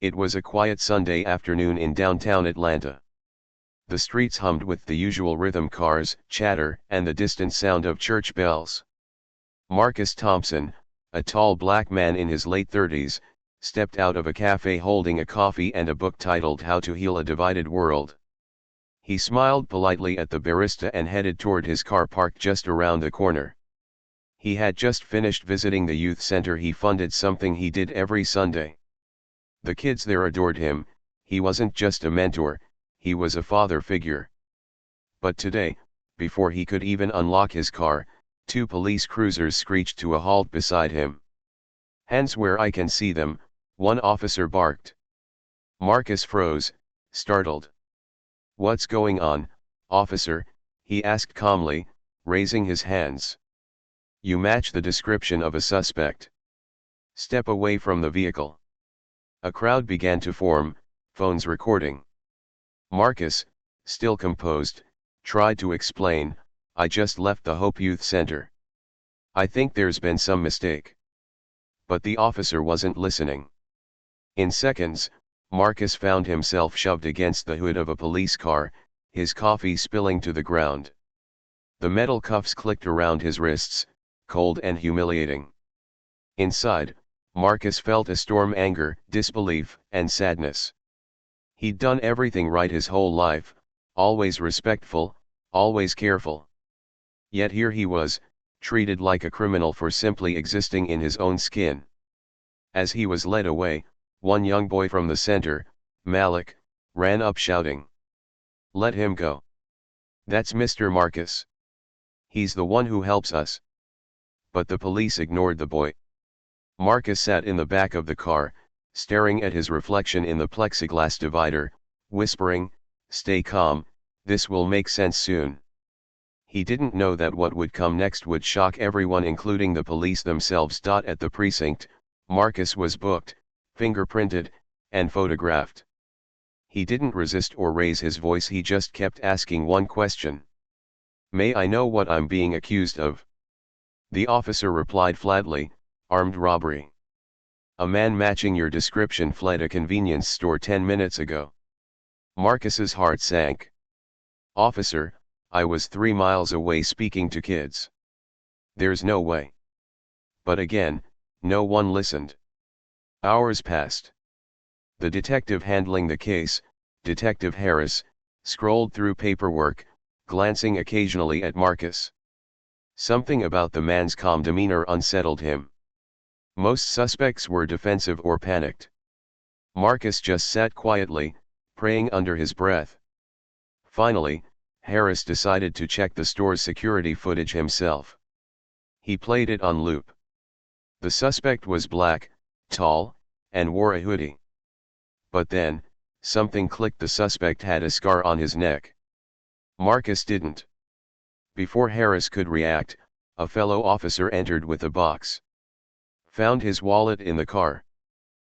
It was a quiet Sunday afternoon in downtown Atlanta. The streets hummed with the usual rhythm: cars, chatter, and the distant sound of church bells. Marcus Thompson, a tall black man in his late 30s, stepped out of a cafe holding a coffee and a book titled How to Heal a Divided World. He smiled politely at the barista and headed toward his car parked just around the corner. He had just finished visiting the youth center he funded, something he did every Sunday. The kids there adored him. He wasn't just a mentor, he was a father figure. But today, before he could even unlock his car, 2 police cruisers screeched to a halt beside him. "Hands where I can see them," one officer barked. Marcus froze, startled. "What's going on, officer?" he asked calmly, raising his hands. "You match the description of a suspect. Step away from the vehicle." A crowd began to form, phones recording. Marcus, still composed, tried to explain, "I just left the Hope Youth Center. I think there's been some mistake." But the officer wasn't listening. In seconds, Marcus found himself shoved against the hood of a police car, his coffee spilling to the ground. The metal cuffs clicked around his wrists, cold and humiliating. Inside, Marcus felt a storm: anger, disbelief, and sadness. He'd done everything right his whole life, always respectful, always careful. Yet here he was, treated like a criminal for simply existing in his own skin. As he was led away, one young boy from the center, Malik, ran up shouting, "Let him go. That's Mr. Marcus. He's the one who helps us." But the police ignored the boy. Marcus sat in the back of the car, staring at his reflection in the plexiglass divider, whispering, "Stay calm, this will make sense soon." He didn't know that what would come next would shock everyone, including the police themselves. At the precinct, Marcus was booked, fingerprinted, and photographed. He didn't resist or raise his voice, he just kept asking one question. "May I know what I'm being accused of?" The officer replied flatly, "Armed robbery. A man matching your description fled a convenience store 10 minutes ago." Marcus's heart sank. "Officer, I was 3 miles away speaking to kids. There's no way." But again, no one listened. Hours passed. The detective handling the case, Detective Harris, scrolled through paperwork, glancing occasionally at Marcus. Something about the man's calm demeanor unsettled him. Most suspects were defensive or panicked. Marcus just sat quietly, praying under his breath. Finally, Harris decided to check the store's security footage himself. He played it on loop. The suspect was black, tall, and wore a hoodie. But then, something clicked: the suspect had a scar on his neck. Marcus didn't. Before Harris could react, a fellow officer entered with a box. "Found his wallet in the car.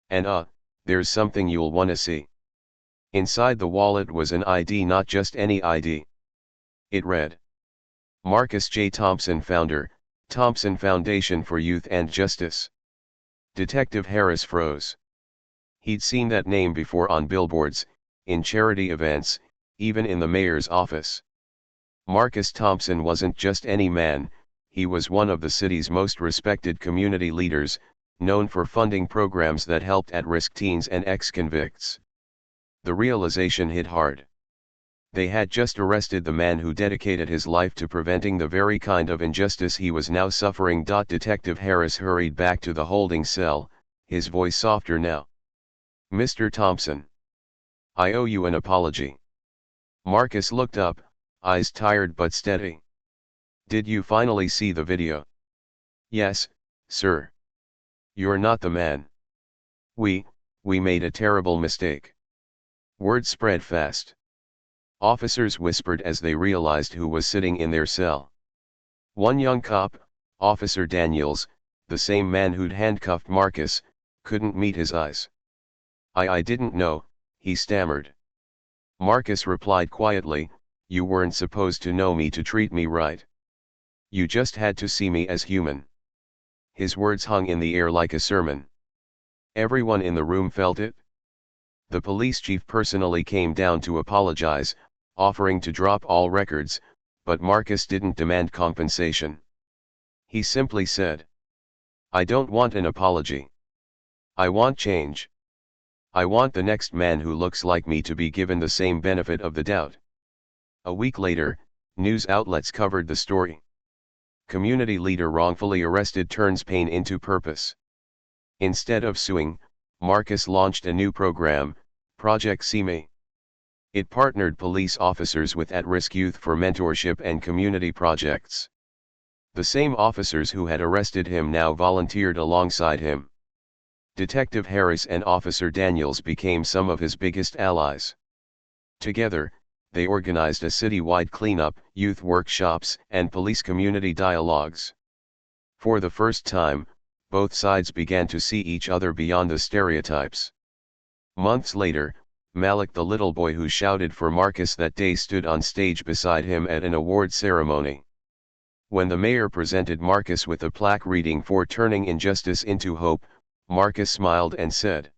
And there's something you'll wanna see." Inside the wallet was an ID, not just any ID. It read, "Marcus J. Thompson, founder, Thompson Foundation for Youth and Justice." Detective Harris froze. He'd seen that name before on billboards, in charity events, even in the mayor's office. Marcus Thompson wasn't just any man, he was one of the city's most respected community leaders, known for funding programs that helped at-risk teens and ex-convicts. The realization hit hard. They had just arrested the man who dedicated his life to preventing the very kind of injustice he was now suffering. Detective Harris hurried back to the holding cell, his voice softer now. "Mr. Thompson, I owe you an apology." Marcus looked up, eyes tired but steady. "Did you finally see the video?" "Yes, sir." "You're not the man. We made a terrible mistake." Word spread fast. Officers whispered as they realized who was sitting in their cell. One young cop, Officer Daniels, the same man who'd handcuffed Marcus, couldn't meet his eyes. I didn't know," he stammered. Marcus replied quietly, "You weren't supposed to know me to treat me right. You just had to see me as human." His words hung in the air like a sermon. Everyone in the room felt it. The police chief personally came down to apologize, offering to drop all records, but Marcus didn't demand compensation. He simply said, "I don't want an apology. I want change. I want the next man who looks like me to be given the same benefit of the doubt." A week later, news outlets covered the story. Community leader wrongfully arrested turns pain into purpose. Instead of suing, Marcus launched a new program, Project CME. It partnered police officers with at-risk youth for mentorship and community projects. The same officers who had arrested him now volunteered alongside him. Detective Harris and Officer Daniels became some of his biggest allies. Together, they organized a citywide cleanup, youth workshops, and police community dialogues. For the first time, both sides began to see each other beyond the stereotypes. Months later, Malik, the little boy who shouted for Marcus that day, stood on stage beside him at an award ceremony. When the mayor presented Marcus with a plaque reading "For turning injustice into hope," Marcus smiled and said,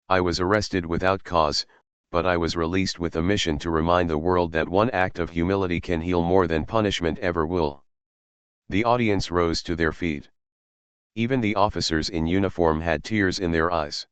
"I was arrested without cause, but I was released with a mission to remind the world that one act of humility can heal more than punishment ever will." The audience rose to their feet. Even the officers in uniform had tears in their eyes.